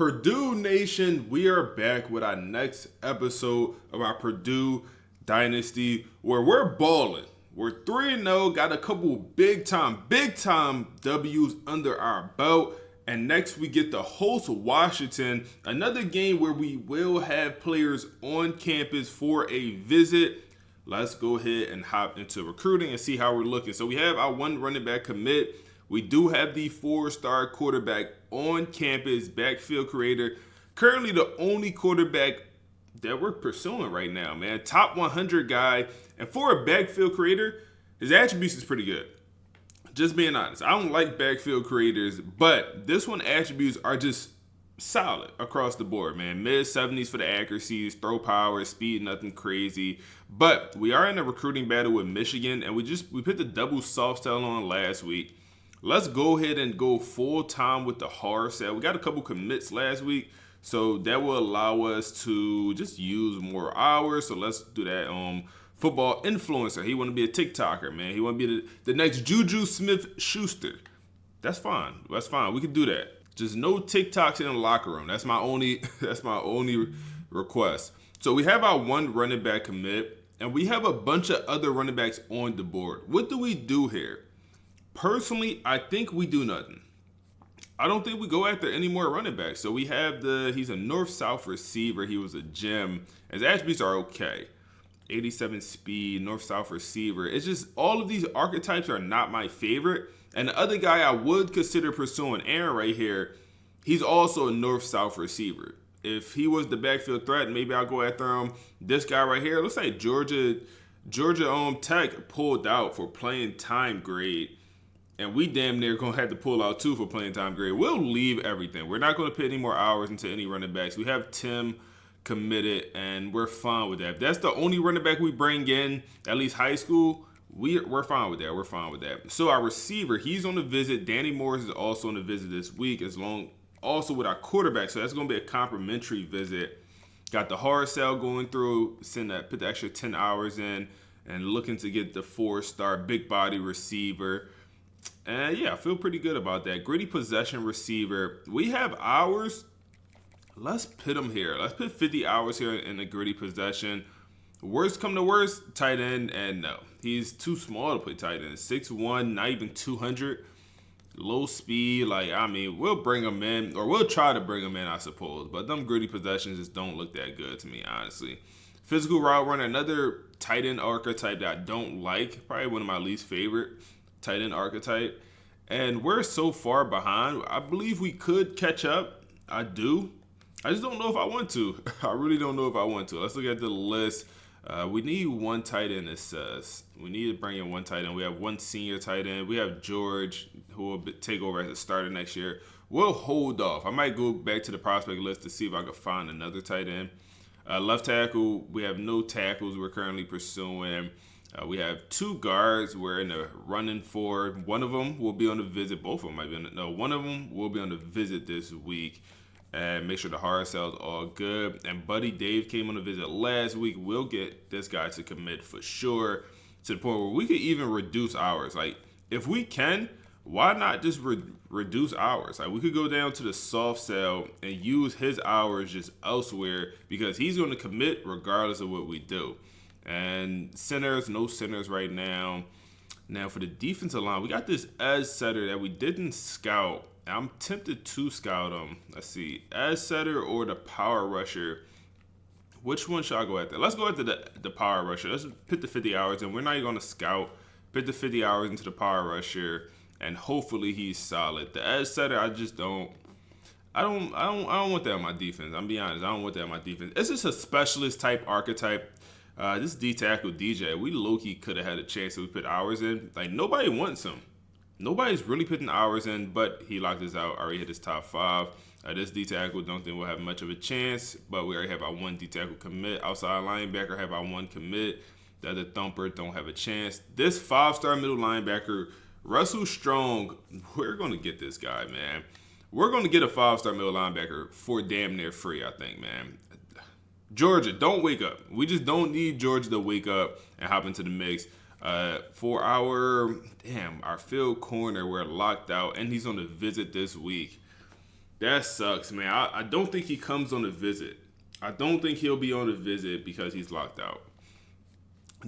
Purdue Nation, we are back with our next episode of our Purdue Dynasty where we're balling. We're 3-0, got a couple big time W's under our belt. And next we get to host Washington, another game where we will have players on campus for a visit. Let's go ahead and hop into recruiting and see how we're looking. So we have our one running back commit. We do have the 4-star quarterback on campus, backfield creator. Currently the only quarterback that we're pursuing right now, man. Top 100 guy. And for a backfield creator, his attributes is pretty good. Just being honest. I don't like backfield creators, but this one attributes are just solid across the board, man. Mid-70s for the accuracies, throw power, speed, nothing crazy. But we are in a recruiting battle with Michigan, and we put the double soft sell on last week. Let's go ahead and go full time with the hard sell. We got a couple commits last week, so that will allow us to just use more hours. So let's do that. Football influencer. He want to be a TikToker, man. He want to be the next Juju Smith-Schuster. That's fine. That's fine. We can do that. Just no TikToks in the locker room. That's my only request. So we have our one running back commit, and we have a bunch of other running backs on the board. What do we do here? Personally, I think we do nothing. I don't think we go after any more running backs. So we have he's a north-south receiver. He was a gem. His attributes are okay. 87 speed, north-south receiver. It's just all of these archetypes are not my favorite. And the other guy I would consider pursuing, Aaron right here, he's also a north-south receiver. If he was the backfield threat, maybe I'll go after him. This guy right here, let's say Georgia Tech pulled out for playing time grade. And we damn near going to have to pull out too for playing time grade. We'll leave everything. We're not going to put any more hours into any running backs. We have Tim committed, and we're fine with that. If that's the only running back we bring in, at least high school, we're fine with that. We're fine with that. So our receiver, he's on the visit. Danny Morris is also on the visit this week, also with our quarterback. So that's going to be a complimentary visit. Got the hard sell going through, put the extra 10 hours in, and looking to get the 4-star big body receiver. And yeah, I feel pretty good about that. Gritty possession receiver. We have hours. Let's put him here. Let's put 50 hours here in the gritty possession. Worst come to worst, tight end, and no. He's too small to play tight end. 6'1", not even 200. Low speed. We'll bring him in, or we'll try to bring him in, I suppose. But them gritty possessions just don't look that good to me, honestly. Physical route runner, another tight end archetype that I don't like. Probably one of my least favorite tight end archetype. And we're so far behind. I believe we could catch up. I do. I just don't know if I want to. I really don't know if I want to. Let's look at the list. We need one tight end, it says. We need to bring in one tight end. We have one senior tight end. We have George, who will take over as a starter next year. We'll hold off. I might go back to the prospect list to see if I can find another tight end. Left tackle, we have no tackles we're currently pursuing. We have two guards we're in the running for. One of them will be on the visit. Both of them might be one of them will be on the visit this week. And make sure the hard sell is all good. And Buddy Dave came on the visit last week. We'll get this guy to commit for sure, to the point where we could even reduce hours. Like, if we can, why not just reduce hours? Like, we could go down to the soft sell and use his hours just elsewhere, because he's going to commit regardless of what we do. And centers, no centers right now. Now for the defensive line, we got this edge setter that we didn't scout. I'm tempted to scout him. Let's see, edge setter or the power rusher. Which one should I go after? Let's go after the power rusher. Let's put the 50 hours in. We're not even going to scout. Put the 50 hours into the power rusher, and hopefully he's solid. The edge setter, I just don't. I don't want that on my defense. I'm being honest. I don't want that on my defense. It's just a specialist type archetype. This D-tackle DJ, we low-key could have had a chance if we put hours in. Like, nobody wants him. Nobody's really putting hours in, but he locked us out. Already hit his top 5. This D-tackle, don't think we'll have much of a chance, but we already have our one D-tackle commit. Outside linebacker, have our one commit. The other thumper don't have a chance. This 5-star middle linebacker, Russell Strong, we're going to get this guy, man. We're going to get a 5-star middle linebacker for damn near free, I think, man. Georgia, don't wake up. We just don't need Georgia to wake up and hop into the mix. For our field corner, we're locked out, and he's on a visit this week. That sucks, man. I don't think he comes on a visit. I don't think he'll be on a visit because he's locked out.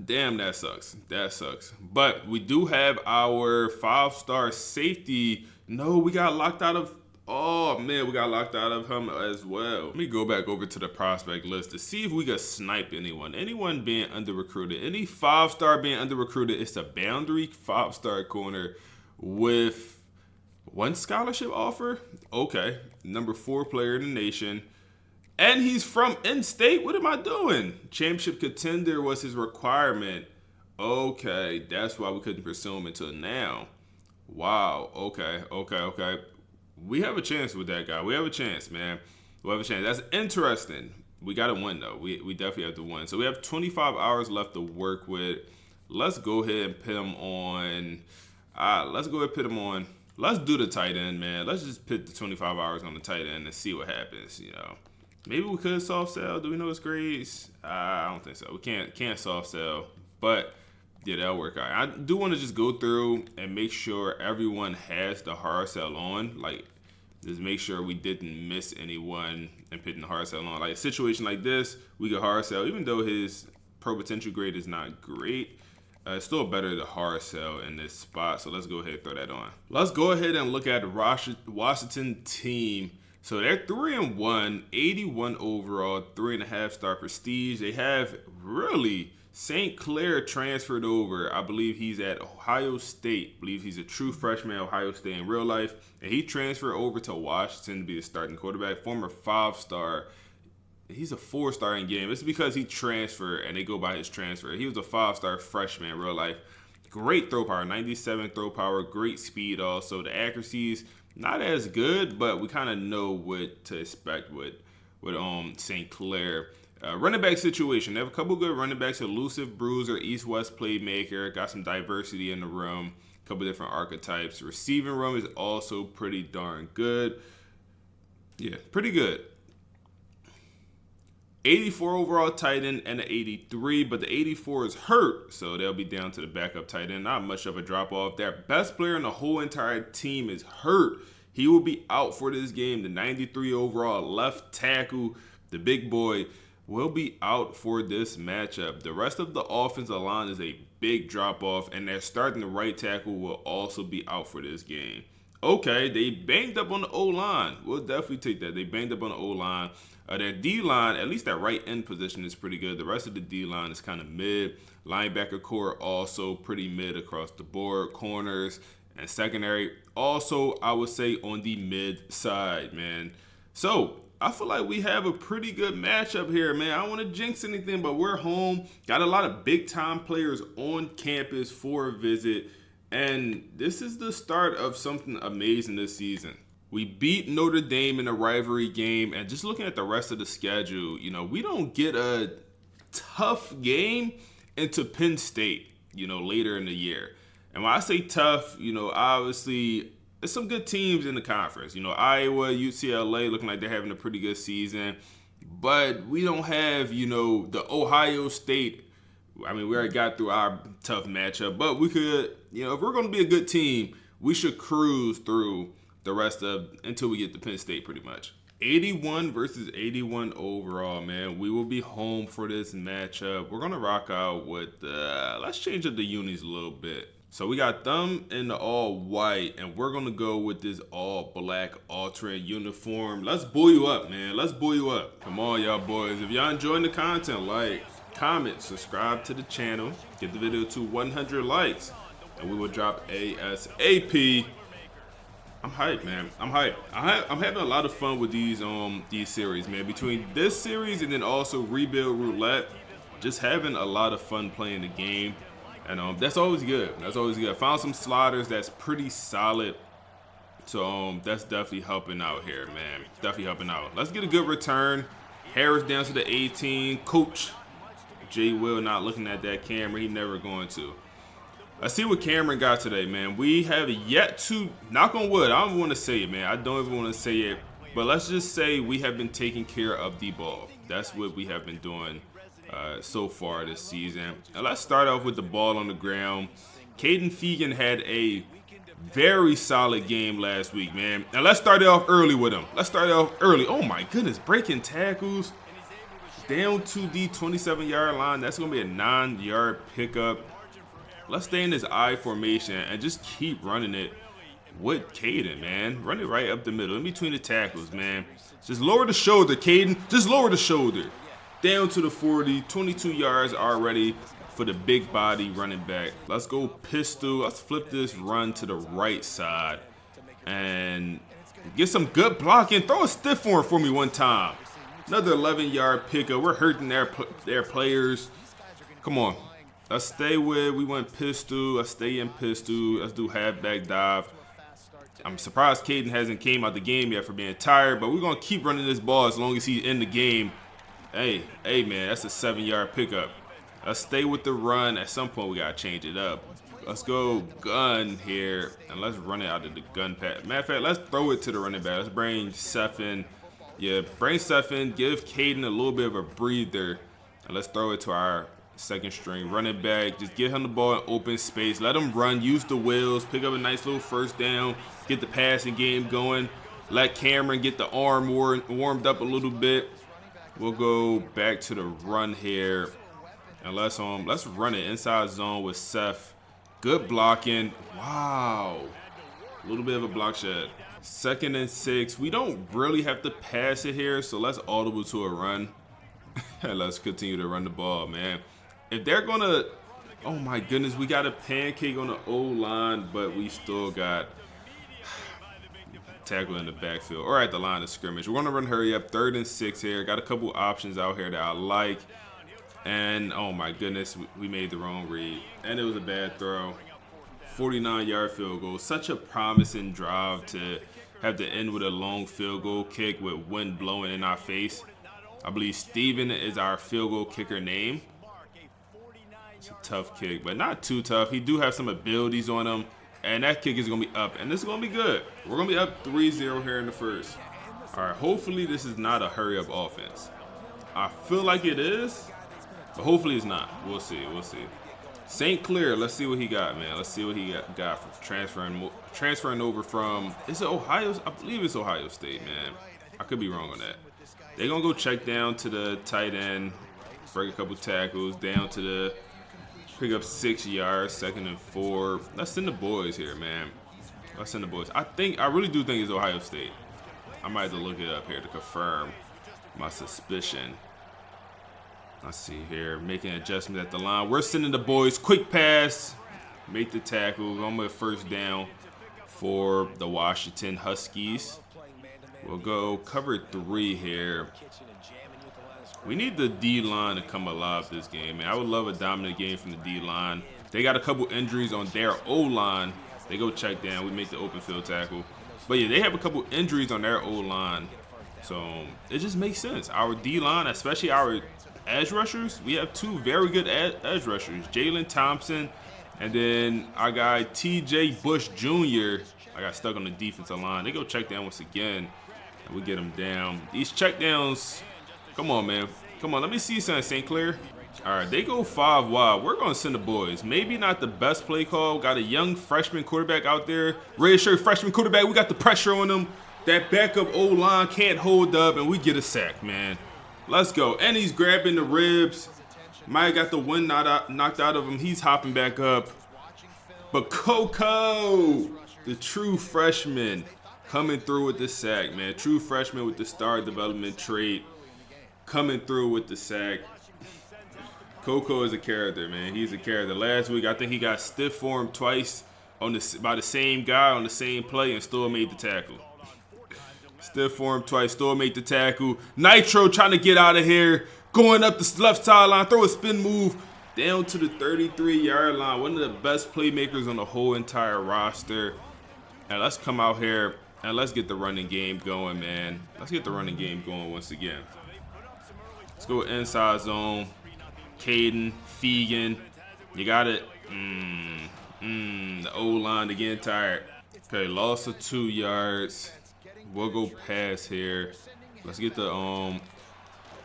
Damn, that sucks. That sucks. But we do have our 5-star safety. No, we got locked out of. Oh, man, we got locked out of him as well. Let me go back over to the prospect list to see if we could snipe anyone. Anyone being under-recruited. Any 5-star being under-recruited. It's a boundary 5-star corner with 1 scholarship offer. Okay. Number 4 player in the nation. And he's from in-state. What am I doing? Championship contender was his requirement. Okay. That's why we couldn't pursue him until now. Wow. Okay. We have a chance with that guy. We have a chance, man. We have a chance. That's interesting. We got to win, though. We definitely have to win. So we have 25 hours left to work with. Let's go ahead and put him on. Let's go ahead and put him on. Let's do the tight end, man. Let's just put the 25 hours on the tight end and see what happens, you know. Maybe we could soft sell. Do we know his grades? I don't think so. We can't soft sell. But yeah, that'll work out. I do want to just go through and make sure everyone has the hard sell on. Like, just make sure we didn't miss anyone and putting the hard sell on. Like a situation like this, we could hard sell, even though his pro potential grade is not great. It's still better to hard sell in this spot. So let's go ahead and throw that on. Let's go ahead and look at the Washington team. So they're 3-1, 81 overall, 3.5-star prestige. They have really St. Clair transferred over. I believe he's at Ohio State. I believe he's a true freshman at Ohio State in real life. And he transferred over to Washington to be the starting quarterback. Former 5-star. He's a 4-star in game. It's because he transferred and they go by his transfer. He was a 5-star freshman in real life. Great throw power, 97 throw power, great speed also. The accuracy's not as good, but we kind of know what to expect with St. Clair. Running back situation. They have a couple good running backs. Elusive bruiser, east-west playmaker. Got some diversity in the room. A couple different archetypes. Receiving room is also pretty darn good. Yeah, pretty good. 84 overall tight end and an 83, but the 84 is hurt, so they'll be down to the backup tight end. Not much of a drop-off. Their best player in the whole entire team is hurt. He will be out for this game. The 93 overall left tackle, the big boy, will be out for this matchup. The rest of the offensive line is a big drop-off, and their starting the right tackle will also be out for this game. Okay, they banged up on the O-line. We'll definitely take that. They banged up on the O-line. Their D-line, at least that right end position is pretty good. The rest of the D-line is kind of mid. Linebacker core also pretty mid across the board. Corners and secondary also, I would say, on the mid side, man. So I feel like we have a pretty good matchup here, man. I don't want to jinx anything, but we're home. Got a lot of big-time players on campus for a visit. And this is the start of something amazing this season. We beat Notre Dame in a rivalry game, and just looking at the rest of the schedule, you know, we don't get a tough game into Penn State, you know, later in the year. And when I say tough, you know, obviously, there's some good teams in the conference. You know, Iowa, UCLA looking like they're having a pretty good season. But we don't have, you know, the Ohio State. I mean, we already got through our tough matchup. But we could, you know, if we're going to be a good team, we should cruise through the rest of until we get to Penn State pretty much. 81 versus 81 overall, man. We will be home for this matchup. We're going to rock out with, let's change up the unis a little bit. So we got them in the all white, and we're going to go with this all black alternate uniform. Let's bull you up, man. Let's bull you up. Come on, y'all boys. If y'all enjoying the content, like, comment, subscribe to the channel, get the video to 100 likes, and we will drop ASAP. I'm hyped, man. I'm hyped. I'm having a lot of fun with these series, man. Between this series and then also Rebuild Roulette, just having a lot of fun playing the game, and that's always good. That's always good. I found some sliders that's pretty solid, so that's definitely helping out here, man. Definitely helping out. Let's get a good return. Harris down to the 18. Coach J. Will not looking at that camera. He never going to. Let's see what Cameron got today, man. We have yet to, knock on wood, I don't want to say it, man. I don't even want to say it. But let's just say we have been taking care of the ball. That's what we have been doing so far this season. Now let's start off with the ball on the ground. Caden Fegan had a Very solid game last week, man. Now let's start it off early with him. Let's start it off early. Oh my goodness, breaking tackles down to the 27-yard line. That's going to be a 9-yard pickup. Let's stay in this I formation and just keep running it with Caden, man. Run it right up the middle, in between the tackles, man. Just lower the shoulder, Caden. Just lower the shoulder. Down to the 40, 22 yards already for the big body running back. Let's go pistol. Let's flip this run to the right side and get some good blocking. Throw a stiff form for me one time. Another 11-yard pickup. We're hurting their players. Come on. Let's stay with, we went pistol. Let's stay in pistol. Let's do halfback dive. I'm surprised Caden hasn't came out the game yet for being tired, but we're going to keep running this ball as long as he's in the game. Hey, man, that's a 7-yard pickup. Let's stay with the run. At some point, we got to change it up. Let's go gun here, and let's run it out of the gun pad. Matter of fact, let's throw it to the running back. Let's bring Seth in. Yeah, bring Seth in. Give Caden a little bit of a breather, and let's throw it to our second string running back. Just give him the ball in open space. Let him run. Use the wheels. Pick up a nice little first down. Get the passing game going. Let Cameron get the arm warmed up a little bit. We'll go back to the run here. And let's run it inside zone with Seth. Good blocking. Wow. A little bit of a block shot. 2nd and 6. We don't really have to pass it here, so let's audible to a run. And let's continue to run the ball, man. If they're going to... Oh, my goodness. We got a pancake on the O-line, but we still got... tackle in the backfield or at the line of scrimmage. We're going to run hurry up. 3rd and 6 here. Got a couple options out here that I like. And, oh, my goodness, we made the wrong read. And it was a bad throw. 49-yard field goal. Such a promising drive to have to end with a long field goal kick with wind blowing in our face. I believe Steven is our field goal kicker name. It's a tough kick, but not too tough. He do have some abilities on him. And that kick is going to be up. And this is going to be good. We're going to be up 3-0 here in the first. All right, hopefully this is not a hurry-up offense. I feel like it is. But hopefully it's not. We'll see. We'll see. St. Clair, let's see what he got, man. Let's see what he got from transferring over from, is it Ohio? I believe it's Ohio State, man. I could be wrong on that. They're going to go check down to the tight end, break a couple tackles, down to the, pick up 6 yards, 2nd and 4. Let's send the boys here, man. Let's send the boys. I really do think it's Ohio State. I might have to look it up here to confirm my suspicion. Let's see here, making adjustments at the line. We're sending the boys, quick pass, make the tackle, going with first down for the Washington Huskies. We'll go cover 3 here. We need the D-line to come alive this game, man. I would love a dominant game from the D-line. They got a couple injuries on their O-line. They go check down. We make the open field tackle. But, yeah, they have a couple injuries on their O-line. So, it just makes sense. Our D-line, especially our edge rushers, we have 2 very good edge rushers, Jalen Thompson, and then our guy T.J. Bush Jr. I got stuck on the defensive line. They go check down once again, and we get them down. These check downs, come on, man. Come on, let me see something, St. Clair. All right, they go 5 wide. We're going to send the boys. Maybe not the best play call. Got a young freshman quarterback out there. Red shirt freshman quarterback. We got the pressure on them. That backup O-line can't hold up, and we get a sack, man. Let's go. And he's grabbing the ribs. Might have got the wind knocked out of him. He's hopping back up. But Coco, the true freshman, coming through with the sack, man. True freshman with the star development trait, coming through with the sack. Coco is a character, man. He's a character. Last week, I think he got stiff formed twice by the same guy on the same play and still made the tackle. Stiff form twice, still make the tackle. Nitro trying to get out of here. Going up the left sideline, throw a spin move down to the 33-yard line. One of the best playmakers on the whole entire roster. And let's come out here and let's get the running game going, man. Let's get the running game going once again. Let's go inside zone. Caden, Fegan. You got it. The O-line again tired. Okay, loss of 2 yards. We'll go pass here. Let's get the oh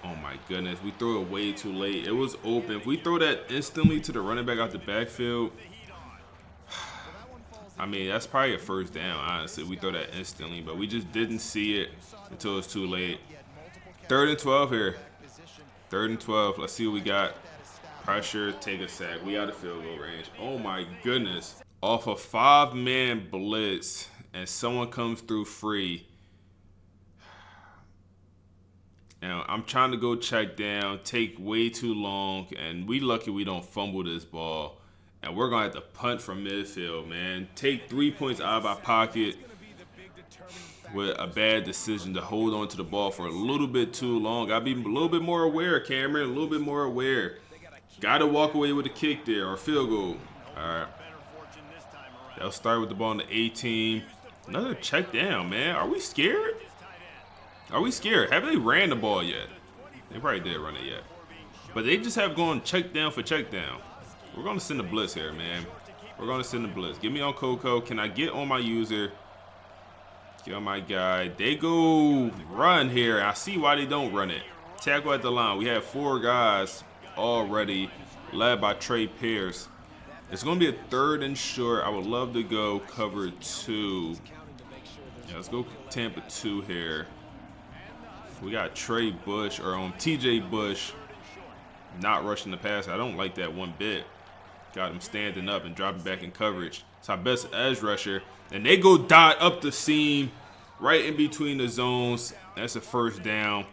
my goodness, we threw it way too late. It was open. If we throw that instantly to the running back out the backfield, I mean, that's probably a first down, honestly. We throw that instantly, but we just didn't see it until it's too late. 3rd and 12 here. 3rd and 12. Let's see what we got. Pressure, take a sack. We out of field goal range. Oh, my goodness. Off a 5-man blitz, and someone comes through free. Now, I'm trying to go check down, take way too long, and we lucky we don't fumble this ball. And we're going to have to punt from midfield, man. Take 3 points out of our pocket with a bad decision to hold on to the ball for a little bit too long. Got to be a little bit more aware, Cameron, a little bit more aware. Got to walk away with a kick there or field goal. All right. They'll start with the ball on the 18. Another check down, man. Are we scared? Are we scared? Haven't they ran the ball yet? They probably did run it yet. But they just have gone check down for check down. We're going to send a blitz here, man. We're going to send a blitz. Get me on Coco. Can I get on my user? Get on my guy. They go run here. I see why they don't run it. Tackle at the line. We have 4 guys already, led by Trey Pierce. It's going to be a 3rd and short. I would love to go cover 2. Yeah, let's go Tampa 2 here. We got Trey Bush or TJ Bush not rushing the pass. I don't like that one bit. Got him standing up and dropping back in coverage. It's our best edge rusher. And they go dot up the seam right in between the zones. That's a first down.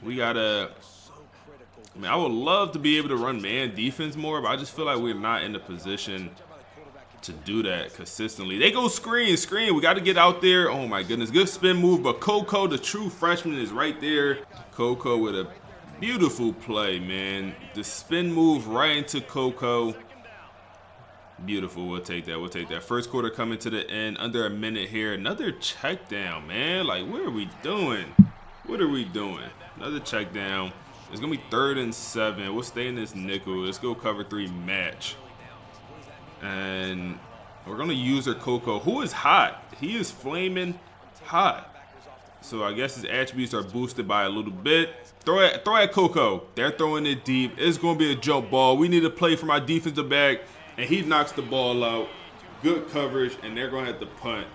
We got to... I mean, I would love to be able to run man defense more, but I just feel like we're not in the position to do that consistently. They go screen. We got to get out there. Oh, my goodness. Good spin move, but Coco, the true freshman, is right there. Coco with a beautiful play, man. The spin move right into Coco. Beautiful. We'll take that. We'll take that. First quarter coming to the end. Under a minute here. Another check down, man. Like, what are we doing? What are we doing? Another check down. It's going to be 3rd and 7. We'll stay in this nickel. Let's go cover 3 match. And we're going to use our Coco, who is hot. He is flaming hot. So I guess his attributes are boosted by a little bit. Throw at Coco. They're throwing it deep. It's going to be a jump ball. We need to play from our defensive back. And he knocks the ball out. Good coverage. And they're going to have to punt.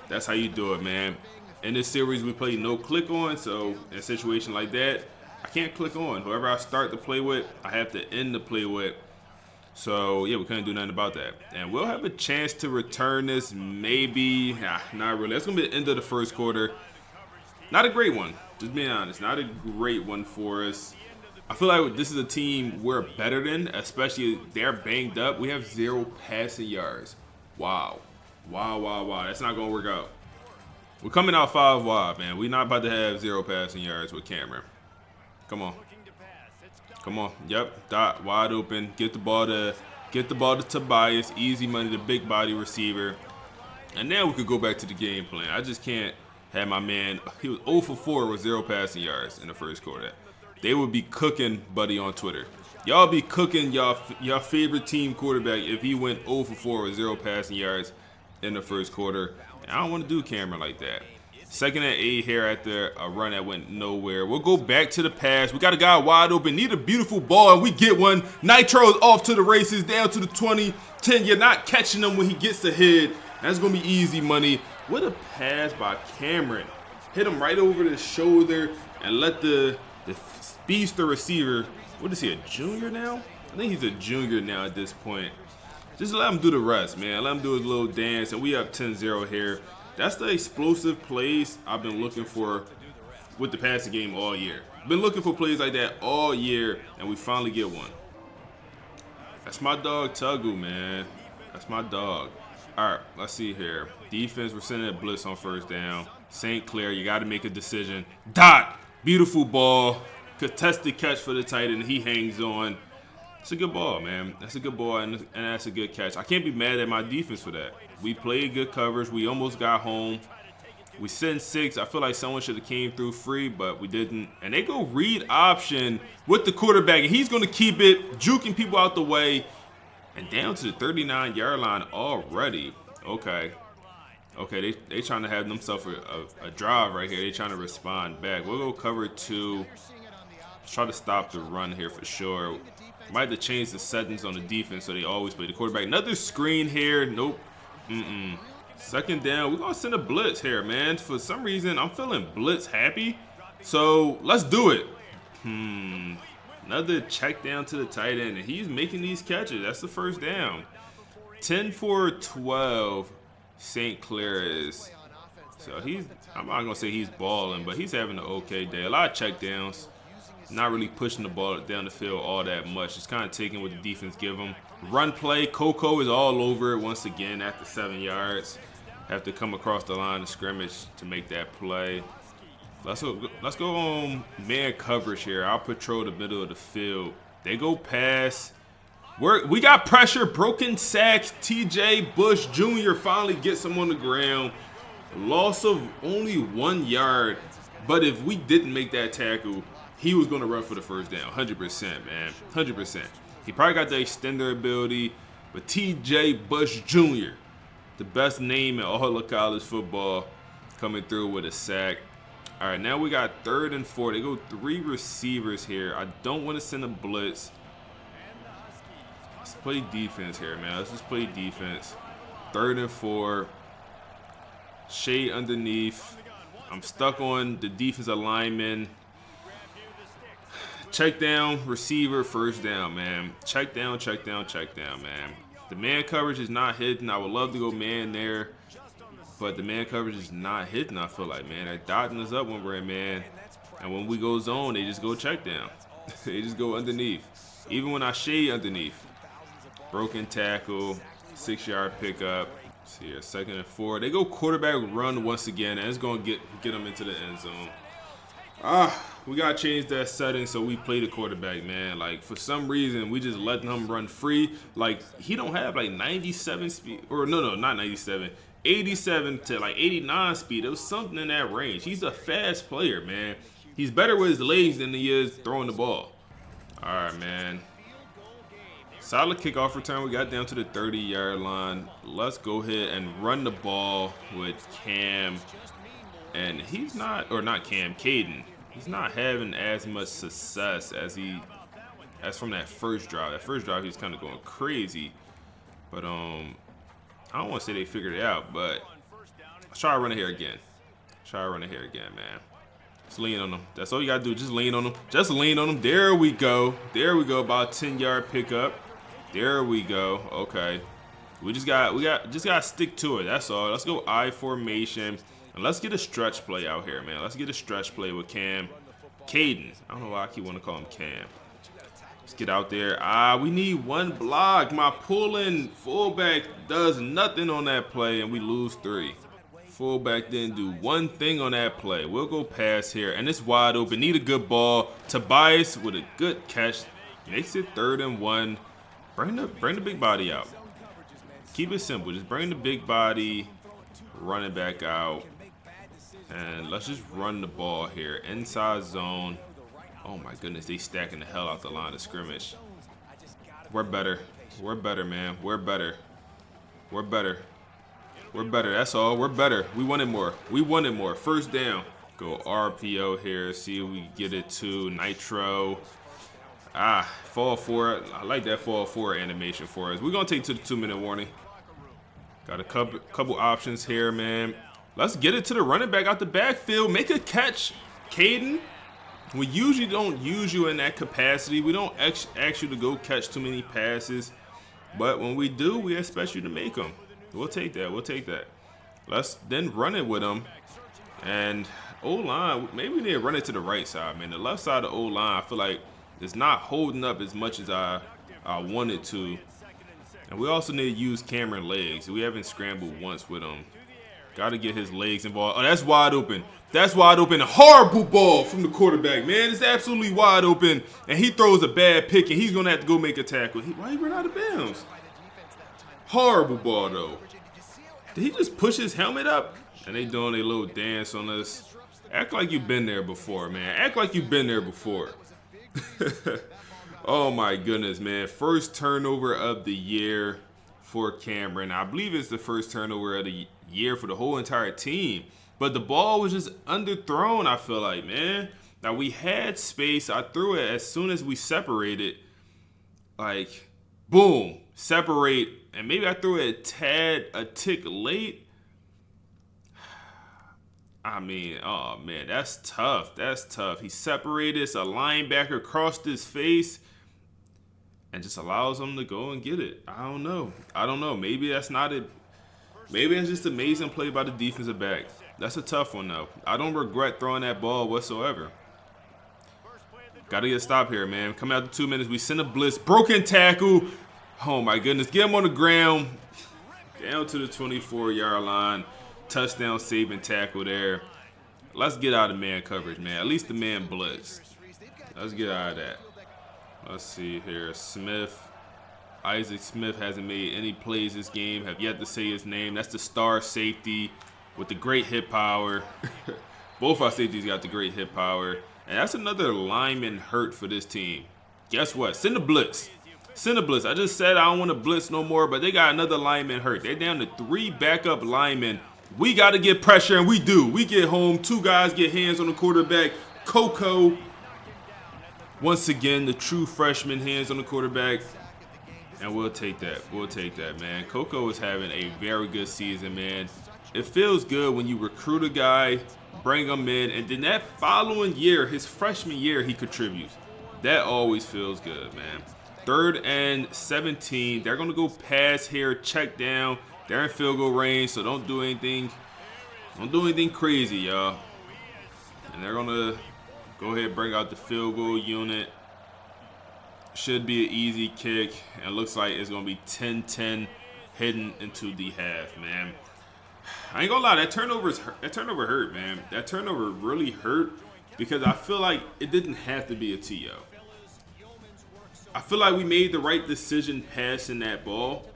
That's how you do it, man. In this series, we play no click on. So in a situation like that, I can't click on. Whoever I start the play with, I have to end the play with. So, yeah, we couldn't do nothing about that. And we'll have a chance to return this maybe. Not really. That's going to be the end of the first quarter. Not a great one. Just being honest. Not a great one for us. I feel like this is a team we're better than, especially they're banged up. We have 0 passing yards. Wow. Wow. That's not going to work out. We're coming out 5 wide, man. We're not about to have 0 passing yards with Cameron. Come on. Come on. Yep. Dot. Wide open. Get the ball to Tobias. Easy money, the big body receiver. And now we could go back to the game plan. I just can't have my man. He was 0 for 4 with 0 passing yards in the first quarter. They would be cooking Buddy on Twitter. Y'all be cooking y'all favorite team quarterback if he went 0 for 4 with 0 passing yards in the first quarter. And I don't want to do Cameron like that. 2nd and 8 here after a run that went nowhere. We'll go back to the pass. We got a guy wide open. Need a beautiful ball, and we get one. Nitro's off to the races, down to the 20. 10, you're not catching him when he gets ahead. That's going to be easy money. What a pass by Cameron. Hit him right over the shoulder and let the speedster receiver, what is he, a junior now? I think he's a junior now at this point. Just let him do the rest, man. Let him do his little dance, and we up 10-0 here. That's the explosive plays I've been looking for with the passing game all year. Been looking for plays like that all year, and we finally get one. That's my dog, Tuggle, man. That's my dog. All right, let's see here. Defense, we're sending a blitz on first down. St. Clair, you got to make a decision. Dot! Beautiful ball. Contested catch for the tight end. He hangs on. It's a good ball, man. That's a good ball, and that's a good catch. I can't be mad at my defense for that. We played good coverage. We almost got home. We sent 6. I feel like someone should have came through free, but we didn't. And they go read option with the quarterback, and he's going to keep it, juking people out the way, and down to the 39-yard line already. Okay, they trying to have themselves a drive right here. They trying to respond back. We'll go cover 2. Let's try to stop the run here for sure. Might have to change the settings on the defense so they always play the quarterback. Another screen here. Nope. Second down. We're going to send a blitz here, man. For some reason, I'm feeling blitz happy. So let's do it. Another check down to the tight end. And he's making these catches. That's the first down. 10 for 12. St. Clair is. So I'm not going to say he's balling, but he's having an okay day. A lot of check downs. Not really pushing the ball down the field all that much. Just kind of taking what the defense give him. Run play. Coco is all over it once again after 7 yards. Have to come across the line of scrimmage to make that play. Let's go on man coverage here. I'll patrol the middle of the field. They go pass. We got pressure. Broken sacks. TJ Bush Jr. finally gets him on the ground. Loss of only 1 yard. But if we didn't make that tackle, he was going to run for the first down. 100%, man. 100%. He probably got the extender ability. But TJ Bush Jr., the best name in all of college football, coming through with a sack. All right, now we got 3rd and 4. They go 3 receivers here. I don't want to send a blitz. Let's play defense here, man. Let's just play defense. 3rd and 4. Shade underneath. I'm stuck on the defensive lineman. Check down, receiver, first down, man. Check down, man. The man coverage is not hitting. I would love to go man there, but the man coverage is not hitting, I feel like, man. They're dotting us up when we're in man. And when we go zone, they just go check down. They just go underneath. Even when I shade underneath. Broken tackle, 6-yard pickup. See here, 2nd and 4. They go quarterback run once again, and it's going to get them into the end zone. We got to change that setting so we play the quarterback, man. Like, for some reason, we just letting him run free. Like, he don't have, like, 97 speed. Or, no, not 97. 87 to, like, 89 speed. It was something in that range. He's a fast player, man. He's better with his legs than he is throwing the ball. All right, man. Solid kickoff return. We got down to the 30-yard line. Let's go ahead and run the ball with Cam. And he's not, or not Cam, Caden. He's not having as much success as from that first drive. That first drive, he was kind of going crazy. But I don't want to say they figured it out, but let's try to run it here again. Man. Just lean on them. That's all you gotta do. Just lean on them. Just lean on them. There we go. About 10-yard pickup. There we go. Okay. We just gotta stick to it. That's all. Let's go I formation. And let's get a stretch play out here, man. Let's get a stretch play with Cam. Caden. I don't know why I keep wanting to call him Cam. Let's get out there. We need 1 block. My pulling fullback does nothing on that play, and we lose 3. Fullback didn't do one thing on that play. We'll go pass here, and it's wide open. Need a good ball. Tobias with a good catch. Makes it 3rd and 1. Bring the big body out. Keep it simple. Just bring the big body. Run it back out. And let's just run the ball here. Inside zone. Oh my goodness, they stacking the hell out the line of scrimmage. We're better. We're better, man. We're better. That's all. We're better. We wanted more. First down. Go RPO here. See if we get it to Nitro. Fall forward. I like that fall forward animation for us. We're going to take to the 2-minute warning. Got a couple options here, man. Let's get it to the running back out the backfield. Make a catch, Caden. We usually don't use you in that capacity. We don't ask you to go catch too many passes. But when we do, we expect you to make them. We'll take that. Let's then run it with them. And O-line, maybe we need to run it to the right side, man. The left side of the O-line, I feel like it's not holding up as much as I wanted to. And we also need to use Cameron legs. We haven't scrambled once with him. Got to get his legs involved. Oh, that's wide open. Horrible ball from the quarterback, man. It's absolutely wide open. And he throws a bad pick, and he's going to have to go make a tackle. Why he run out of bounds? Horrible ball, though. Did he just push his helmet up? And they doing a little dance on us. Act like you've been there before, man. Oh, my goodness, man. First turnover of the year for Cameron. I believe it's the first turnover of the year for the whole entire team. But the ball was just underthrown, I feel like, man. Now, we had space. I threw it as soon as we separated. Like, boom, separate, and maybe I threw it a tick late. I mean, oh man, that's tough. That's tough. He separated, a linebacker crossed his face, and just allows him to go and get it. I don't know. Maybe that's not it. Maybe it's just amazing play by the defensive back. That's a tough one, though. I don't regret throwing that ball whatsoever. Got to get a stop here, man. Coming out to 2 minutes, we send a blitz. Broken tackle. Oh, my goodness. Get him on the ground. Down to the 24-yard line. Touchdown saving tackle there. Let's get out of man coverage, man. At least the man blitz. Let's get out of that. Let's see here. Isaac Smith hasn't made any plays this game. Have yet to say his name. That's the star safety with the great hit power. Both our safeties got the great hit power. And that's another lineman hurt for this team. Guess what? Send the blitz. Send the blitz. I just said I don't want to blitz no more, but they got another lineman hurt. They're down to 3 backup linemen. We got to get pressure, and we do. We get home. 2 guys get hands on the quarterback. Coco, once again, the true freshman hands on the quarterback. And we'll take that. We'll take that, man. Coco is having a very good season, man. It feels good when you recruit a guy, bring him in, and then that following year, his freshman year, he contributes. That always feels good, man. 3rd and 17. They're going to go pass here, check down. They're in field goal range, so don't do anything. Don't do anything crazy, y'all. And they're going to go ahead and bring out the field goal unit. Should be an easy kick. And it looks like it's going to be 10-10 heading into the half, man. I ain't gonna lie, that turnover hurt, man. That turnover really hurt because I feel like it didn't have to be a TO. I feel like we made the right decision passing that ball,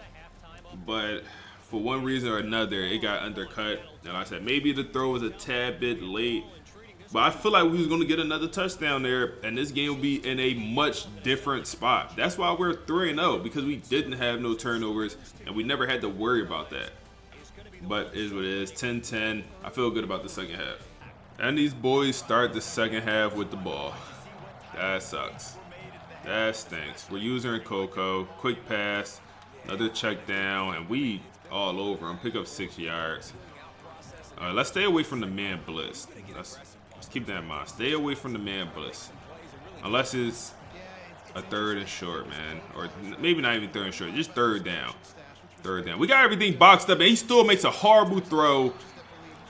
but for one reason or another, it got undercut. And like I said, maybe the throw was a tad bit late, but I feel like we was gonna get another touchdown there, and this game will be in a much different spot. That's why we're 3-0, because we didn't have no turnovers, and we never had to worry about that. But it is what it is. 10-10. I feel good about the second half. And these boys start the second half with the ball. That sucks. That stinks. We're using Coco. Quick pass. Another check down. And we all over him. Pick up 6 yards. Let's stay away from the man blitz. Let's keep that in mind. Stay away from the man blitz. Unless it's a 3rd and short, man. Or maybe not even 3rd and short. Just 3rd down. 3rd down. We got everything boxed up, and he still makes a horrible throw.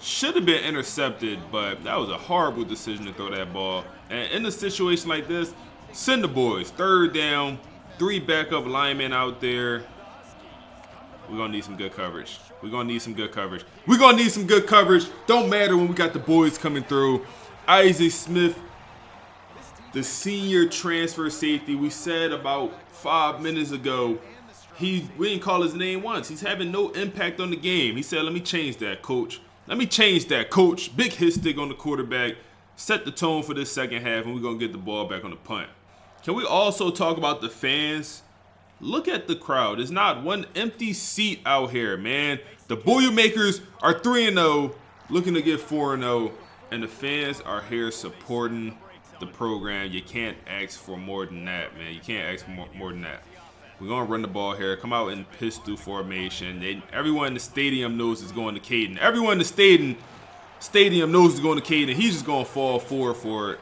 Should have been intercepted, but that was a horrible decision to throw that ball. And in a situation like this, send the boys. 3rd down, 3 backup linemen out there. We're going to need some good coverage. We're going to need some good coverage. We're going to need some good coverage. Don't matter when we got the boys coming through. Isaac Smith, the senior transfer safety, we said about 5 minutes ago, we didn't call his name once. He's having no impact on the game. He said, let me change that, coach. Let me change that, coach. Big hit stick on the quarterback. Set the tone for this second half, and we're going to get the ball back on the punt. Can we also talk about the fans? Look at the crowd. There's not one empty seat out here, man. The Boilermakers are 3-0, looking to get 4-0, and the fans are here supporting the program. You can't ask for more than that, man. You can't ask for more than that. We're going to run the ball here. Come out in pistol formation. Everyone in the stadium knows it's going to Caden. Everyone in the stadium knows it's going to Caden. He's just going to fall forward for it.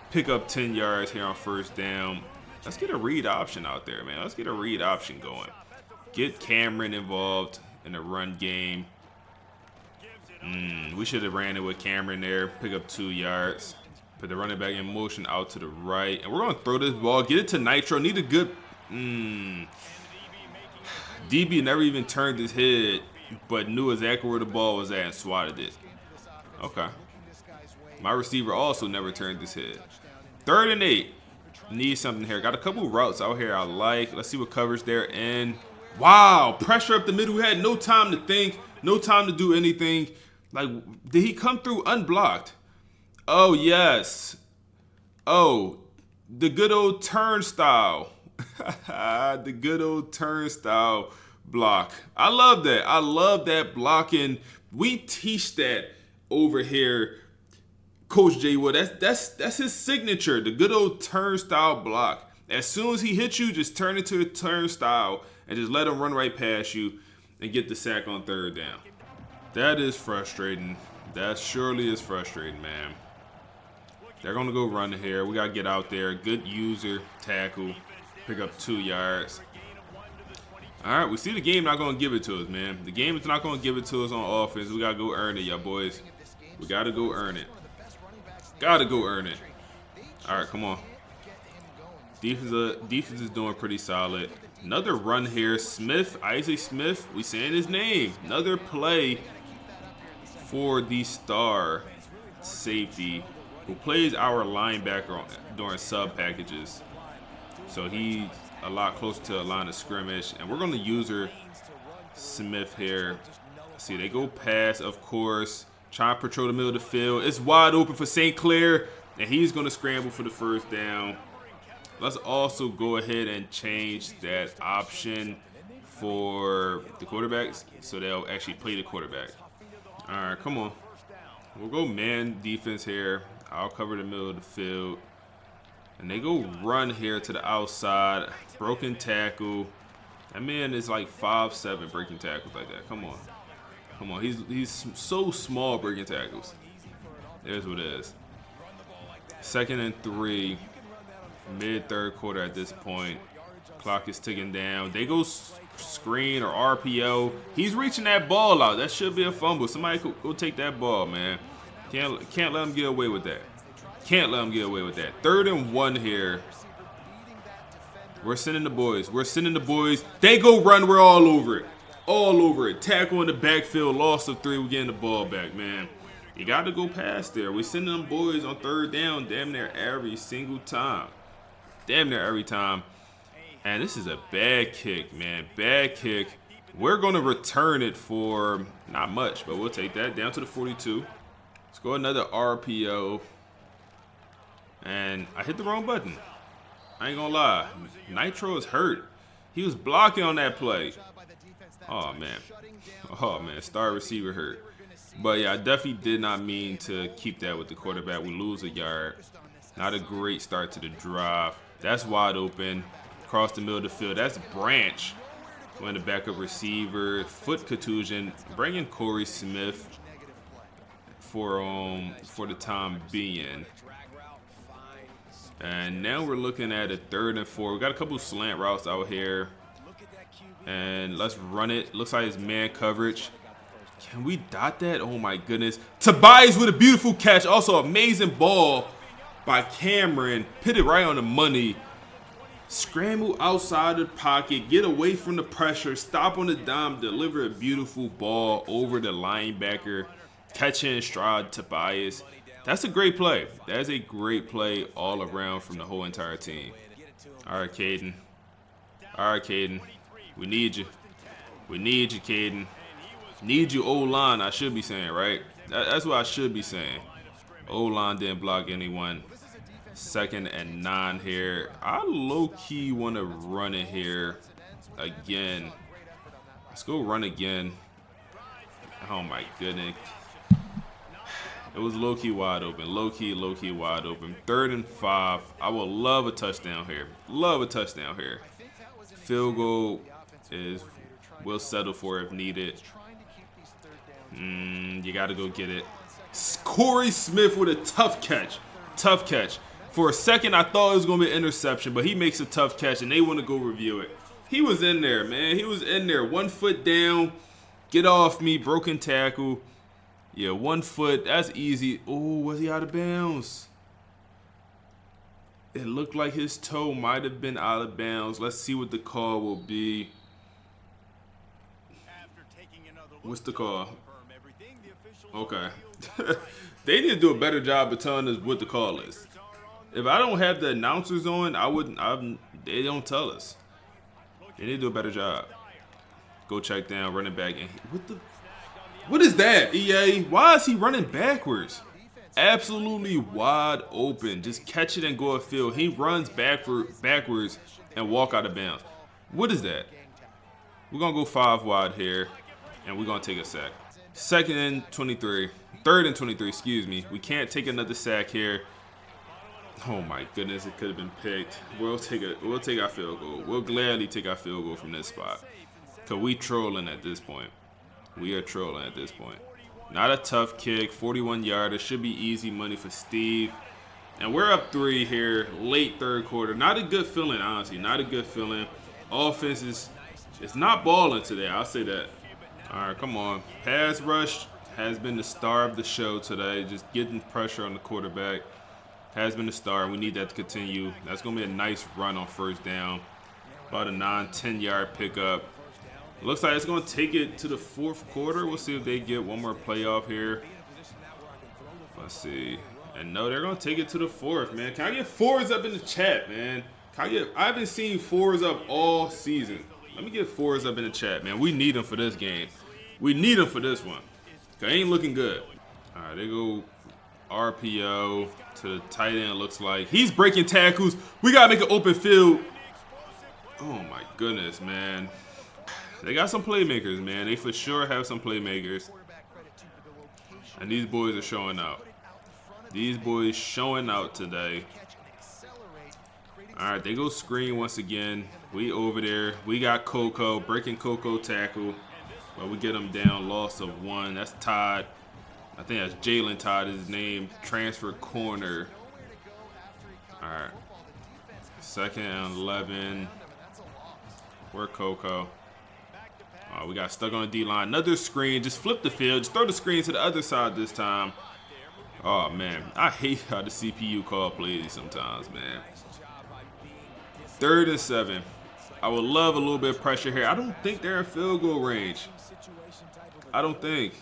Pick up 10 yards here on 1st down. Let's get a read option out there, man. Let's get a read option going. Get Cameron involved in the run game. We should have ran it with Cameron there. Pick up 2 yards. Put the running back in motion out to the right. And we're going to throw this ball. Get it to Nitro. Need a good... DB never even turned his head, but knew exactly where the ball was at and swatted it. Okay. My receiver also never turned his head. 3rd and 8. Need something here. Got a couple routes out here I like. Let's see what coverage they're in. Wow. Pressure up the middle. We had no time to think. No time to do anything. Like, did he come through unblocked? Oh, yes. Oh, the good old turnstile. The good old turnstile block. I love that. I love that blocking. We teach that over here, Coach J Wood. That's his signature, the good old turnstile block. As soon as he hits you, just turn it to a turnstile and just let him run right past you and get the sack on third down. That is frustrating. That surely is frustrating, man. They're going to go run here. We got to get out there. Good user tackle. Pick up 2 yards. All right, we see the game not going to give it to us, man. The game is not going to give it to us on offense. We got to go earn it, y'all boys. We got to go earn it. Got to go earn it. All right, come on. Defense is doing pretty solid. Another run here. Smith, Isaac Smith. We saying his name. Another play for the star safety who plays our linebacker during sub packages. So he's a lot closer to a line of scrimmage. And we're going to use her Smith here. See, they go pass, of course. Try to patrol the middle of the field. It's wide open for St. Clair. And he's going to scramble for the first down. Let's also go ahead and change that option for the quarterbacks so they'll actually play the quarterback. All right, come on. We'll go man defense here. I'll cover the middle of the field. And they go run here to the outside. Broken tackle. That man is like 5'7" breaking tackles like that. Come on. Come on. He's so small breaking tackles. There's what it is. 2nd and 3. Mid-third quarter at this point. Clock is ticking down. They go screen or RPO. He's reaching that ball out. That should be a fumble. Somebody go take that ball, man. Can't let him get away with that. Can't let him get away with that. 3rd and 1 here. We're sending the boys. We're sending the boys. They go run. We're all over it. All over it. Tackle in the backfield. Loss of 3. We're getting the ball back, man. You got to go past there. We're sending them boys on 3rd down damn near every single time. Damn near every time. And this is a bad kick, man. Bad kick. We're going to return it for not much, but we'll take that down to the 42. Let's go another RPO. And I hit the wrong button. I ain't going to lie. Nitro is hurt. He was blocking on that play. Oh, man. Oh, man. Star receiver hurt. But, yeah, I definitely did not mean to keep that with the quarterback. We lose a yard. Not a great start to the drive. That's wide open. Across the middle of the field. That's Branch. When the backup receiver. Foot contusion. Bringing Corey Smith for the time being. And now we're looking at a 3rd and 4. We got a couple of slant routes out here. And let's run it. Looks like it's man coverage. Can we dot that? Oh my goodness. Tobias with a beautiful catch. Also amazing ball by Cameron. Put it right on the money. Scramble outside the pocket. Get away from the pressure. Stop on the dime. Deliver a beautiful ball over the linebacker. Catch in stride Tobias. That's a great play. That's a great play all around from the whole entire team. All right, Caden. All right, Caden. We need you. We need you, Caden. Need you, O-line, I should be saying, right? That's what I should be saying. O-line didn't block anyone. 2nd and 9 here. I low-key want to run it here again. Let's go run again. Oh, my goodness. It was low-key wide open. Low-key wide open. 3rd and 5. I would love a touchdown here. Love a touchdown here. Field goal is we'll settle for if needed. You got to go get it. Corey Smith with a tough catch. Tough catch. For a second, I thought it was going to be an interception, but he makes a tough catch, and they want to go review it. He was in there, man. He was in there. 1 foot down. Get off me. Broken tackle. Yeah, 1 foot. That's easy. Oh, was he out of bounds? It looked like his toe might have been out of bounds. Let's see what the call will be. What's the call? Okay. They need to do a better job of telling us what the call is. If I don't have the announcers on, they don't tell us. They need to do a better job. Go check down, running back. And what is that, EA? Why is he running backwards? Absolutely wide open. Just catch it and go upfield. He runs backwards and walk out of bounds. What is that? We're going to go 5 wide here, and we're going to take a sack. 2nd and 23. 3rd and 23, excuse me. We can't take another sack here. Oh my goodness, it could have been picked. We'll take our field goal. We'll gladly take our field goal from this spot. Cause we trolling at this point. We are trolling at this point. Not a tough kick, 41 yarder. Should be easy money for Steve. And we're up 3 here, late third quarter. Not a good feeling, honestly. Not a good feeling. Offense it's not balling today. I'll say that. All right, come on. Pass rush has been the star of the show today. Just getting pressure on the quarterback has been the star. We need that to continue. That's going to be a nice run on first down. About a 9-10 yard pickup. Looks like it's going to take it to the fourth quarter. We'll see if they get one more playoff here. Let's see. And no, they're going to take it to the fourth, man. Can I get fours up in the chat, man? I haven't seen fours up all season. Let me get fours up in the chat, man. We need them for this game. We need them for this one. It ain't looking good. All right, they go RPO to the tight end, looks like. He's breaking tackles. We got to make an open field. Oh, my goodness, man. They got some playmakers, man. They for sure have some playmakers. And these boys are showing out. These boys showing out today. All right, they go screen once again. We over there. We got Coco, breaking Coco tackle. But we get him down, loss of 1. That's Todd. I think that's Jalen Todd is his name. Transfer corner. All right. 2nd and 11. We're Coco. We got stuck on the D-line. Another screen. Just flip the field. Just throw the screen to the other side this time. Oh, man. I hate how the CPU call plays sometimes, man. 3rd and 7. I would love a little bit of pressure here. I don't think they're in field goal range. I don't think.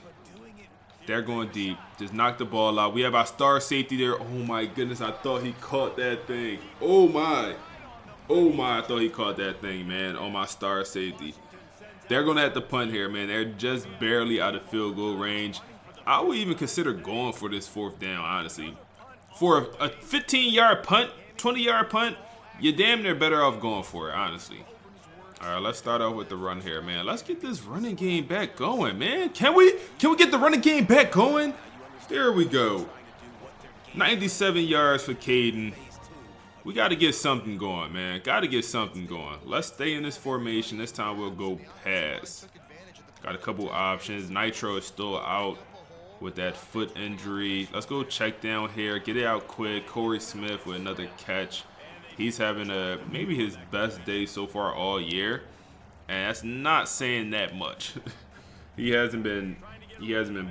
They're going deep. Just knock the ball out. We have our star safety there. Oh, my goodness. I thought he caught that thing. Oh, my. Oh, my. I thought he caught that thing, man, on my star safety. They're going to have to punt here, man. They're just barely out of field goal range. I would even consider going for this 4th down, honestly. For a 15-yard punt, 20-yard punt, you're damn near better off going for it, honestly. All right, let's start off with the run here, man. Let's get this running game back going, man. Can we get the running game back going? There we go. 97 yards for Caden. We got to get something going, man. Got to get something going. Let's stay in this formation. This time we'll go pass. Got a couple options. Nitro is still out with that foot injury. Let's go check down here. Get it out quick. Corey Smith with another catch. He's having maybe his best day so far all year. And that's not saying that much. he hasn't been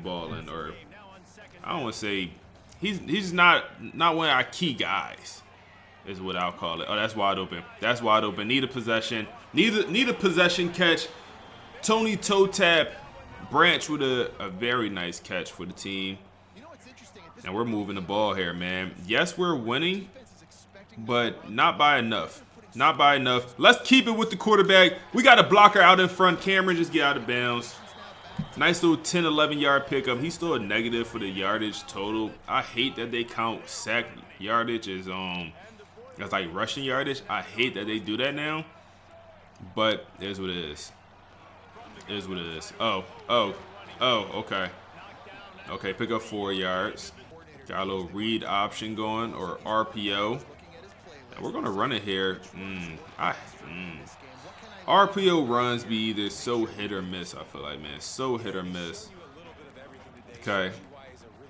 balling, or I don't want to say he's not one of our key guys. Is what I'll call it. Oh, that's wide open. That's wide open. Need a possession. Need a possession catch. Tony toe tap. Branch with a very nice catch for the team. And we're moving the ball here, man. Yes, we're winning, but not by enough. Not by enough. Let's keep it with the quarterback. We got a blocker out in front. Cameron just get out of bounds. Nice little 10, 11 yard pickup. He's still a negative for the yardage total. I hate that they count sack yardage as that's like rushing yardage. I hate that they do that now. But it is what it is. It is what it is. Oh, okay. Okay, pick up 4 yards. Got a little read option going, or RPO. And we're going to run it here. RPO runs be either so hit or miss, I feel like, man. So hit or miss. Okay.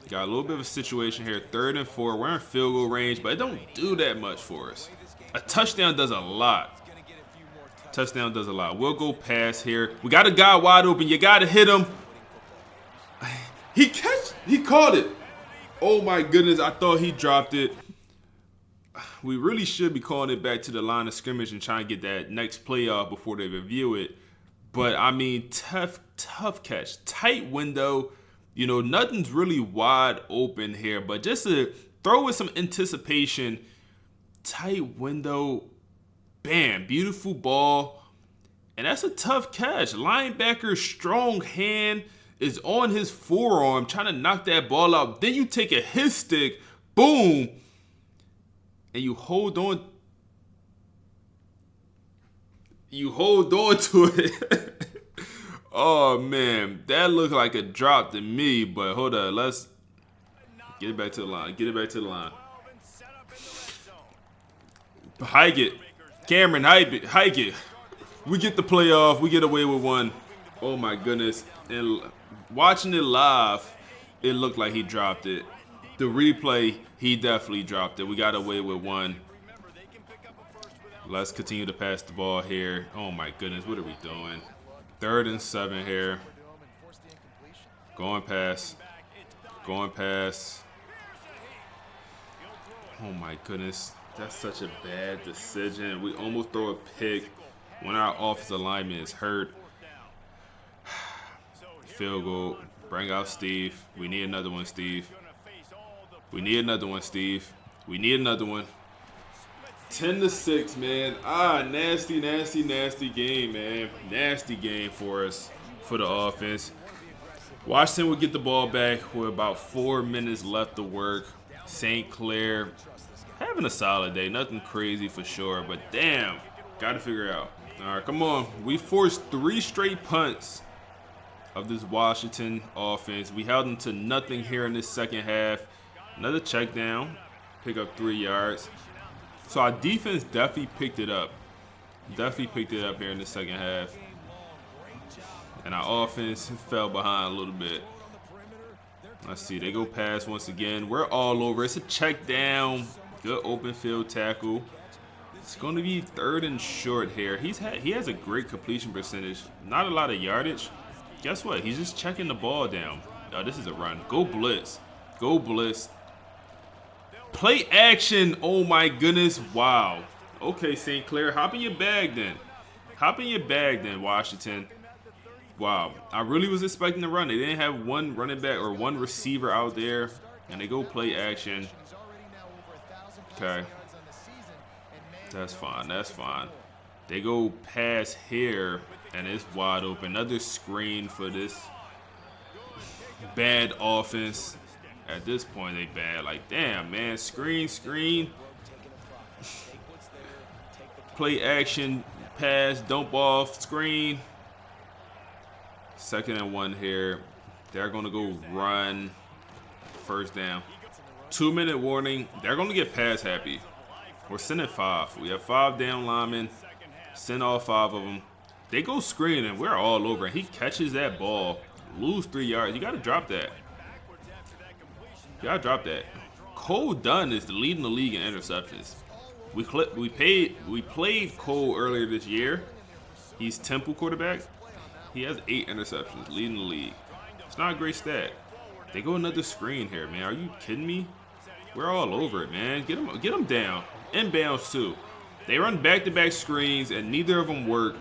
Got a little bit of a situation here. 3rd and 4. We're in field goal range, but it don't do that much for us. A touchdown does a lot. Touchdown does a lot. We'll go pass here. We got a guy wide open. You got to hit him. He caught it. Oh, my goodness. I thought he dropped it. We really should be calling it back to the line of scrimmage and trying to get that next play off before they review it. But, I mean, tough catch. Tight window. You know, nothing's really wide open here. But just to throw with some anticipation, tight window, bam, beautiful ball. And that's a tough catch. Linebacker's strong hand is on his forearm trying to knock that ball out. Then you take a hit stick, boom, and you hold on. You hold on to it. Oh, man, that looked like a drop to me, but hold on. Let's get it back to the line. Get it back to the line. Hike it. Cameron, hike it. We get the playoff. We get away with one. Oh my goodness. And watching it live, it looked like he dropped it. The replay, he definitely dropped it. We got away with one. Let's continue to pass the ball here. Oh my goodness, what are we doing? 3rd and 7 here. Going pass. Going pass. Oh my goodness. That's such a bad decision. We almost throw a pick when our offensive lineman is hurt. Field goal. Bring out Steve. We need another one, Steve. We need another one, Steve. We need another one. 10-6, man. Nasty game, man. Nasty game for us, for the offense. Washington will get the ball back with about 4 minutes left to work. St. Clair having a solid day. Nothing crazy for sure, but damn, got to figure it out. All right, come on. We forced 3 straight punts of this Washington offense. We held them to nothing here in this second half. Another check down, pick up 3 yards. So our defense definitely picked it up. Definitely picked it up here in the second half. And our offense fell behind a little bit. Let's see, they go pass once again. We're all over. It's a check down. Good open field tackle. It's going to be 3rd and short here. He has a great completion percentage. Not a lot of yardage. Guess what? He's just checking the ball down. Oh, this is a run. Go blitz. Go blitz. Play action. Oh my goodness. Wow. Okay, St. Clair. Hop in your bag then. Hop in your bag then, Washington. Wow. I really was expecting to run. They didn't have one running back or one receiver out there. And they go play action. Okay. That's fine. That's fine. They go pass here. And it's wide open. Another screen for this bad offense. At this point, they bad. Like, damn, man. Screen. Play action. Pass. Dump off. Screen. 2nd and 1 here. They're going to go run. 1st down. 2-minute warning. They're going to get pass happy. We're sending 5. We have 5 down linemen. Send all 5 of them. They go screen and we're all over. He catches that ball. Lose 3 yards. You got to drop that. You got to drop that. Cole Dunn is leading the league in interceptions. We played Cole earlier this year. He's Temple quarterback. He has 8 interceptions, leading the league. It's not a great stat. They go another screen here, man. Are you kidding me? We're all over it, man. Get them down. Inbounds too. They run back-to-back screens and neither of them work.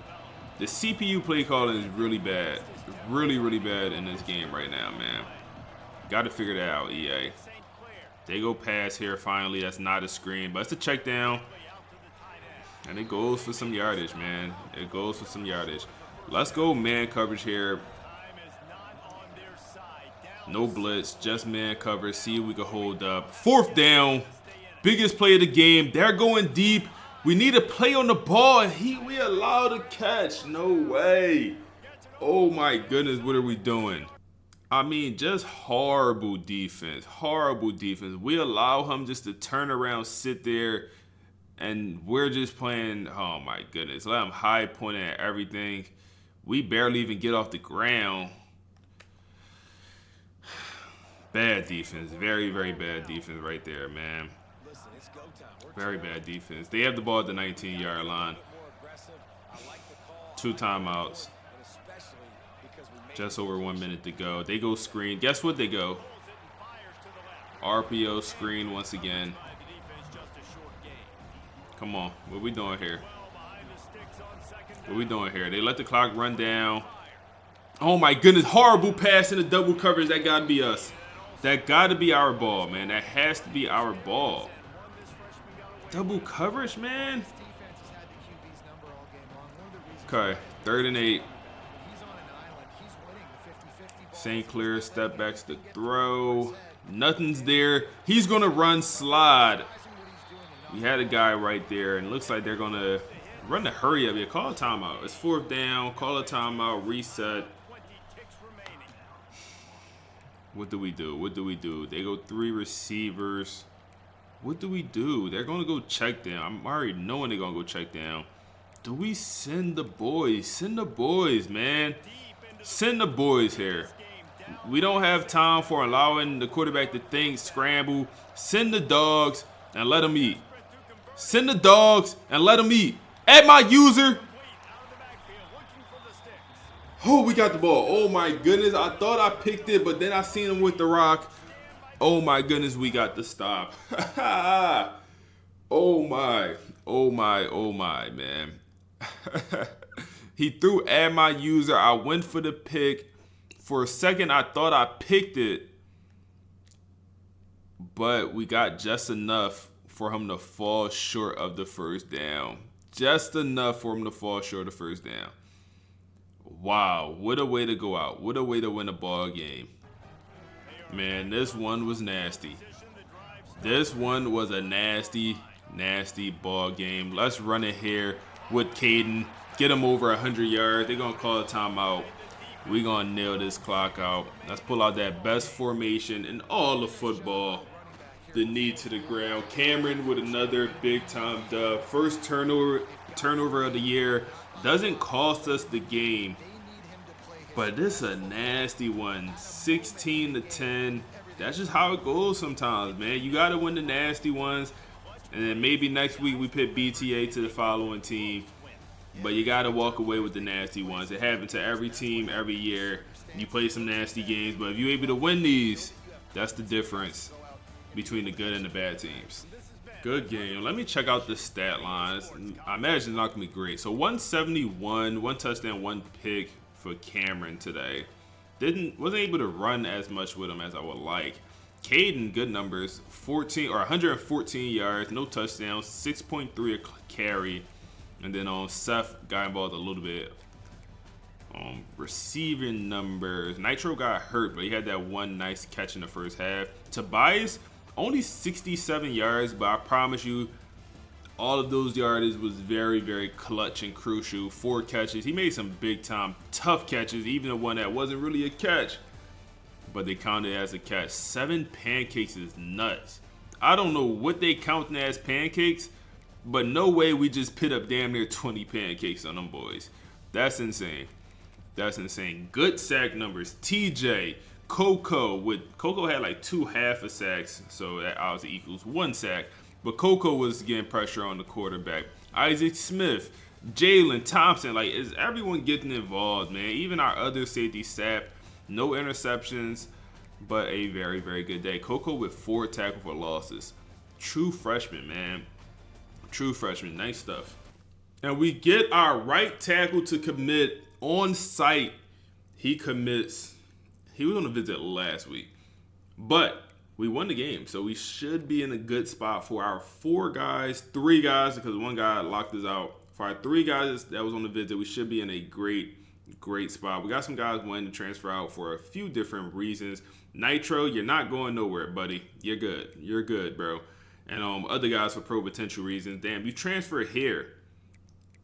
The CPU play calling is really bad. Really bad in this game right now, man. Got to figure that out, EA. They go pass here finally. That's not a screen, but it's a check down. And it goes for some yardage, man. It goes for some yardage. Let's go man coverage here. No blitz, just man coverage. See if we can hold up. 4th down. Biggest play of the game. They're going deep. We need a play on the ball, and we allowed a catch. No way. Oh my goodness, what are we doing? I mean, just horrible defense. Horrible defense. We allow him just to turn around, sit there, and we're just playing. Oh my goodness. Let him high point at everything. We barely even get off the ground. Bad defense. Very bad defense right there, man. Very bad defense. They have the ball at the 19-yard line. 2 timeouts. Just over 1 minute to go. They go screen. Guess what they go? RPO screen once again. Come on. What we doing here? What we doing here? They let the clock run down. Oh my goodness. Horrible pass in the double coverage. That got to be us. That got to be our ball, man. That has to be our ball. Double coverage, man. Okay, 3rd and 8. St. Clair step backs to throw. Nothing's there. He's going to run slide. We had a guy right there, and it looks like they're going to run the hurry up here. Call a timeout. It's 4th down. Call a timeout. Reset. What do we do? What do we do? They go 3 receivers. What do we do? They're going to go check down. I'm already knowing they're going to go check down. Do we send the boys? Send the boys, man. Send the boys here. We don't have time for allowing the quarterback to think, scramble. Send the dogs and let them eat. Send the dogs and let them eat. At my user. Oh, we got the ball. Oh, my goodness. I thought I picked it, but then I seen him with the rock. Oh, my goodness. We got the stop. Oh, my. Oh, my. Oh, my, man. He threw at my user. I went for the pick. For a second, I thought I picked it. But we got just enough for him to fall short of the first down. Just enough for him to fall short of the first down. Wow, what a way to go out. What a way to win a ball game. Man, this one was nasty. This one was a nasty, nasty ball game. Let's run it here with Caden. Get him over 100 yards. They're going to call a timeout. We're going to nail this clock out. Let's pull out that best formation in all of football. The knee to the ground. Cameron with another big-time dub. First turnover of the year. Doesn't cost us the game. But this is a nasty one. 16-10. That's just how it goes sometimes, man. You got to win the nasty ones. And then maybe next week we pit BTA to the following team. But you got to walk away with the nasty ones. It happens to every team every year. You play some nasty games. But if you're able to win these, that's the difference between the good and the bad teams. Good game. Let me check out the stat lines. I imagine it's not going to be great. So 171, 1 touchdown, 1 pick for Cameron today. Wasn't able to run as much with him as I would like. Caden, good numbers. 114 yards, no touchdowns, 6.3 a carry. And then Seth got involved a little bit. Receiving numbers. Nitro got hurt, but he had that one nice catch in the first half. Tobias, only 67 yards, but I promise you, all of those yards was very, very clutch and crucial. 4 catches. He made some big-time, tough catches, even the one that wasn't really a catch. But they counted as a catch. 7 pancakes is nuts. I don't know what they counting as pancakes, but no way we just put up damn near 20 pancakes on them boys. That's insane. That's insane. Good sack numbers. TJ, Coco had like 2 half a sacks, so that obviously equals 1 sack. But Coco was getting pressure on the quarterback. Isaac Smith, Jalen Thompson, like, is everyone getting involved, man? Even our other safety Sap, no interceptions, but a very, very good day. Coco with 4 tackle for losses. True freshman, man. True freshman. Nice stuff. And we get our right tackle to commit on site. He commits. He was on a visit last week. But we won the game, so we should be in a good spot for our 3 guys, because 1 guy locked us out. For our 3 guys that was on the visit, we should be in a great, great spot. We got some guys wanting to transfer out for a few different reasons. Nitro, you're not going nowhere, buddy. You're good. You're good, bro. And other guys for pro potential reasons. Damn, you transfer here,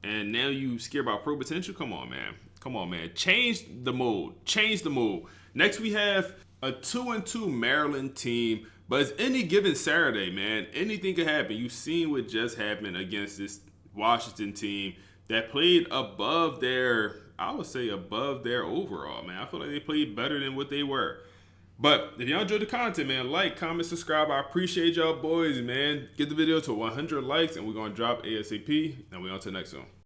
and now you scared about pro potential? Come on, man. Come on, man. Change the mode. Change the mode. Next, we have a 2-2 Maryland team, but it's any given Saturday, man. Anything could happen. You've seen what just happened against this Washington team that played above their, I would say above their overall, man. I feel like they played better than what they were. But if y'all enjoyed the content, man, like, comment, subscribe. I appreciate y'all boys, man. Get the video to 100 likes, and we're going to drop ASAP, and we're on to the next one.